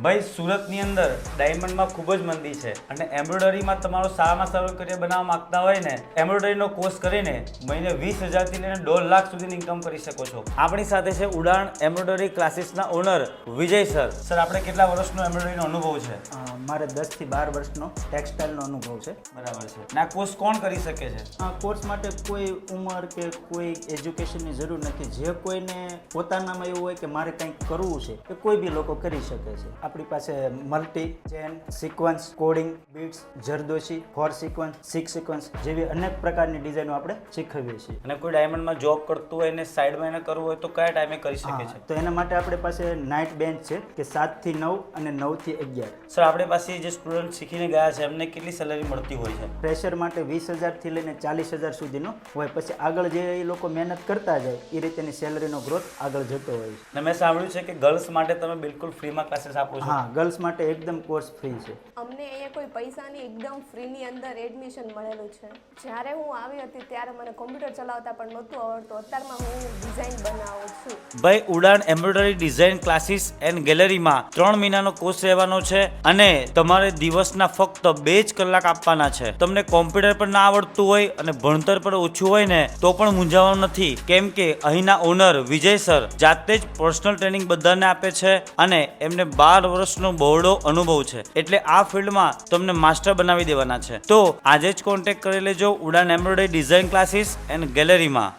ભાઈ સુરતની અંદર ડાયમંડમાં ખૂબ જ મંદી છે અને એમ્બ્રોઇડરીમાં તમારો સારામાં સારો કરિયર બનાવવા માંગતા હોય ને એમ્બ્રોઇડરીનો કોર્સ કરીને મહિને 20,000થી લઈને 1.5 લાખ સુધીની ઇન્કમ કરી શકો છો. આપણી સાથે છે ઉડાન એમ્બ્રોઇડરી ક્લાસીસના ઓનર વિજય સર. સર, આપણે કેટલા વર્ષનો એમ્બ્રોઇડરીનો અનુભવ છે? મારે 10 થી 12 વર્ષનો ટેક્સટાઇલનો અનુભવ છે. બરાબર છે. અને આ કોર્સ કોણ કરી શકે છે? આ કોર્સ માટે કોઈ ઉંમર કે કોઈ એજ્યુકેશનની જરૂર નથી. જે કોઈને પોતાનામાં એવું હોય કે મારે કંઈક કરવું છે એ કોઈ બી લોકો કરી શકે છે. આપણી પાસે multi, chain, sequence, coding, bits, zardozi, 4 sequence, 6 sequence જેવી અનેક પ્રકારની ડિઝાઇનો આપણે શીખવીએ છીએ. અને કોઈ ડાયમંડમાં જોબ કરતું હોય અને સાઈડમાં એને કરવું હોય તો કયા ટાઈમે કરી શકે છે? તો એના માટે આપણી પાસે નાઇટ બેન્ચ છે કે 7 થી 9 અને 9 થી 11. સર, આપણી પાસે જે સ્ટુડન્ટ શીખીને ગયા છે એમને કેટલી સેલરી મળતી હોય છે? ફ્રેશર માટે 20,000 થી લઈને 40,000 સુધીનો હોય. પછી આગળ જે એ લોકો મહેનત કરતા જાય એ રીતેની સેલરીનો ગ્રોથ આગળ જતો હોય છે. અને મેં સાંભળ્યું છે કે ગર્લ્સ માટે તમે બિલકુલ ફ્રીમાં ક્લાસીસ આપો છો? હા, ગર્લ્સ માટે એકદમ કોર્સ ફ્રી છે. અમને અહીંયા કોઈ પૈસાની એકદમ ફ્રીની અંદર એડમિશન મળેલું છે. જ્યારે હું આવી હતી ત્યારે મને કોમ્પ્યુટર ચલાવતા પણ નહોતું આવડતું. અત્યારમાં હું ડિઝાઇન બનાવું છું. ભાઈ, ઉડાન એમ્બ્રોઇડરી ડિઝાઇન ક્લાસીસ એન્ડ ગેલેરીમાં 3 મહિનાનો કોર્સ રહેવાનો છે અને તમારે દિવસના ફક્ત 2 જ કલાક આપવાના છે. તમને કોમ્પ્યુટર પણ ના આવડતું હોય અને ભણતર પણ ઓછું હોય ને તો પણ મૂંઝાવાનું નથી, કેમ કે અહીંના ઓનર વિજય સર જાતે જ પર્સનલ ટ્રેનિંગ બધાને આપે છે અને એમને 12 વર્ષનો બહોળો અનુભવ છે. એટલે આ ફિલ્ડમાં તમને માસ્ટર બનાવી દેવાના છે. તો આજે જ કોન્ટેક્ટ કરી લેજો ઉડાન એમ્બ્રોઇડરી ડિઝાઇન ક્લાસીસ એન્ડ ગેલેરીમાં.